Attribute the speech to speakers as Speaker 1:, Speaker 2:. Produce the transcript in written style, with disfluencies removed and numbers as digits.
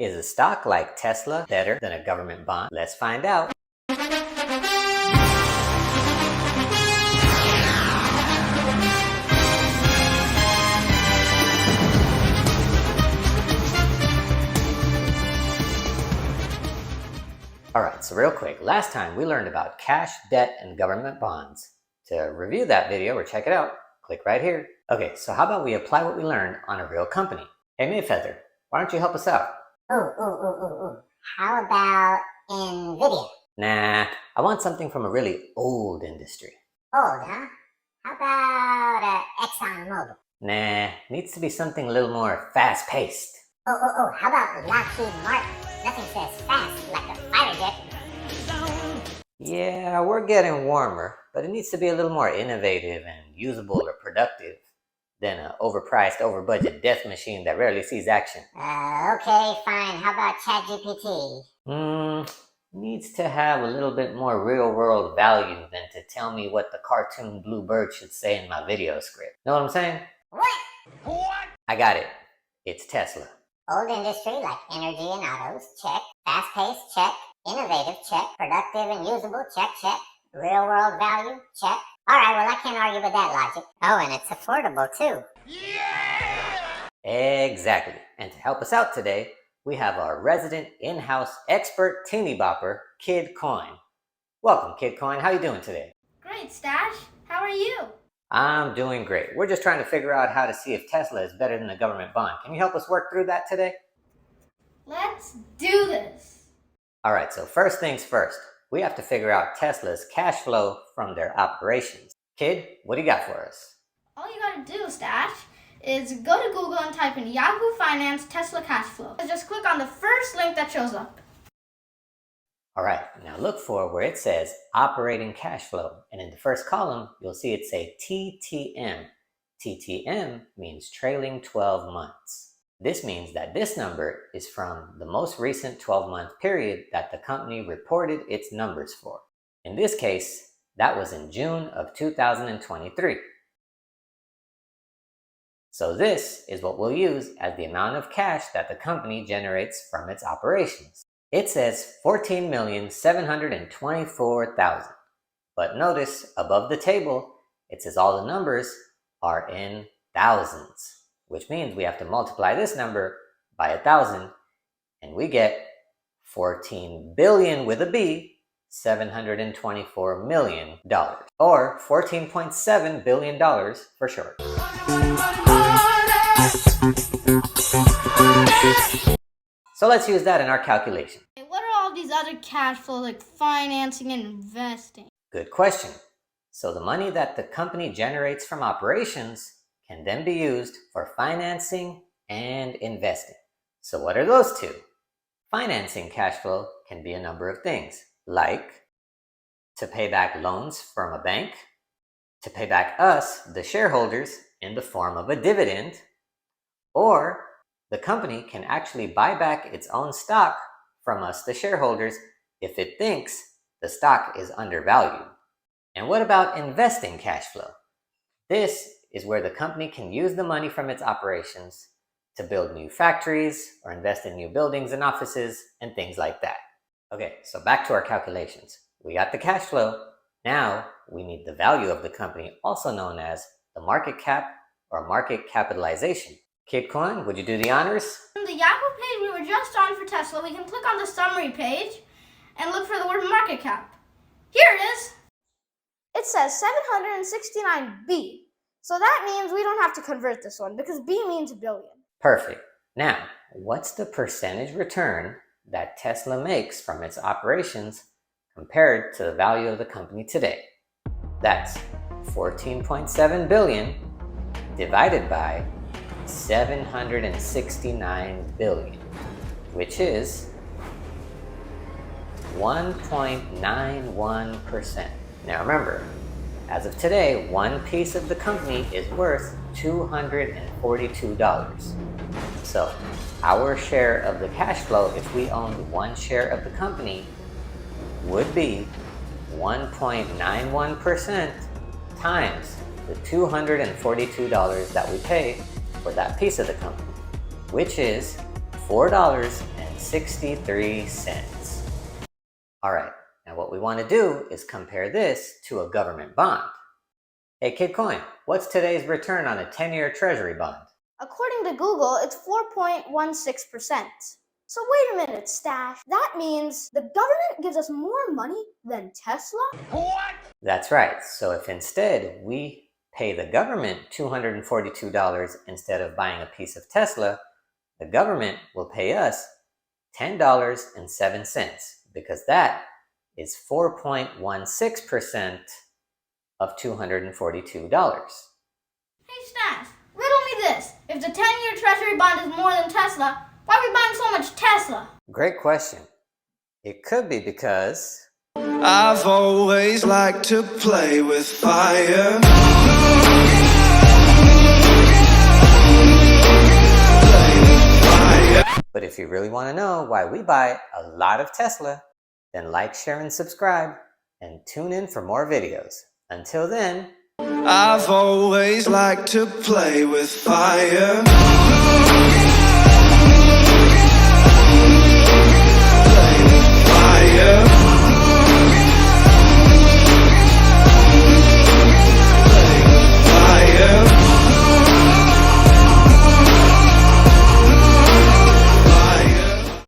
Speaker 1: Is a stock like Tesla better than a government bond? Let's find out. Alright, so real quick, last time we learned about cash, debt, and government bonds. To review that video or check it out, click right here. Okay, so how about we apply what we learned on a real company? Hey Mayfeather, why don't you help us out?
Speaker 2: How about NVIDIA?
Speaker 1: Nah, I want something from a really old industry.
Speaker 2: Old, huh? How about ExxonMobil?
Speaker 1: Nah, needs to be something a little more fast-paced.
Speaker 2: How about Lockheed Martin? Nothing says fast like a fighter jet.
Speaker 1: Yeah, we're getting warmer, but it needs to be a little more innovative and usable or productive than an overpriced, over-budget death machine that rarely sees action.
Speaker 2: Okay, fine. How about ChatGPT?
Speaker 1: Needs to have a little bit more real-world value than to tell me what the cartoon blue bird should say in my video script. Know what I'm saying?
Speaker 2: What?
Speaker 1: I got it. It's Tesla.
Speaker 2: Old industry like energy and autos, check. Fast-paced, check. Innovative, check. Productive and usable, check. Real-world value, check. Alright, well I can't argue with that logic. Oh, and it's affordable too.
Speaker 1: Yeah! Exactly. And to help us out today, we have our resident in-house expert teeny bopper, Kid Coin. Welcome, Kid Coin. How you doing today?
Speaker 3: Great, Stash. How are you?
Speaker 1: I'm doing great. We're just trying to figure out how to see if Tesla is better than a government bond. Can you help us work through that today?
Speaker 3: Let's do this.
Speaker 1: All right, so first things first. We have to figure out Tesla's cash flow from their operations. Kid, what do you got for us?
Speaker 3: All you gotta do, Stash, is go to Google and type in Yahoo Finance Tesla cash flow. Just click on the first link that shows up.
Speaker 1: All right, now look for where it says operating cash flow. And in the first column, you'll see it say TTM. TTM means trailing 12 months. This means that this number is from the most recent 12-month period that the company reported its numbers for. In this case, that was in June of 2023. So this is what we'll use as the amount of cash that the company generates from its operations. It says $14,724,000. But notice above the table, it says all the numbers are in thousands, which means we have to multiply this number by 1,000, and we get 14 billion with a B, $724 million, or $14.7 billion for short. So let's use that in our calculation.
Speaker 3: What are all these other cash flows like financing and investing?
Speaker 1: Good question. So the money that the company generates from operations can then be used for financing and investing. So what are those two? Financing cash flow can be a number of things, like to pay back loans from a bank, to pay back us, the shareholders, in the form of a dividend, or the company can actually buy back its own stock from us, the shareholders, if it thinks the stock is undervalued. And what about investing cash flow? This is where the company can use the money from its operations to build new factories or invest in new buildings and offices and things like that. Okay, so back to our calculations. We got the cash flow. Now we need the value of the company, also known as the market cap or market capitalization. Kid Coin, would you do the honors?
Speaker 3: From the Yahoo page we were just on for Tesla, we can click on the summary page and look for the word market cap. Here it is. It says 769B. So that means we don't have to convert this one because B means billion.
Speaker 1: Perfect. Now, what's the percentage return that Tesla makes from its operations compared to the value of the company today? That's 14.7 billion divided by 769 billion, which is 1.91%. Now remember, as of today, one piece of the company is worth $242. So our share of the cash flow, if we owned one share of the company, would be 1.91% times the $242 that we pay for that piece of the company, which is $4.60 $2.63. All right, now what we want to do is compare this to a government bond. Hey Kid Coin, what's today's return on a 10-year treasury bond?
Speaker 3: According to Google, it's 4.16%. So wait a minute, Stash. That means the government gives us more money than Tesla?
Speaker 4: What?
Speaker 1: That's right. So if instead we pay the government $242 instead of buying a piece of Tesla, the government will pay us $10.07 because that is 4.16% of $242.
Speaker 3: Hey, Stash, riddle me this. If the 10-year treasury bond is more than Tesla, why are we buying so much Tesla?
Speaker 1: Great question. It could be because
Speaker 5: I've always liked to play with fire.
Speaker 1: But if you really want to know why we buy a lot of Tesla, then like, share, and subscribe, and tune in for more videos. Until then,
Speaker 5: I've always liked to play with fire.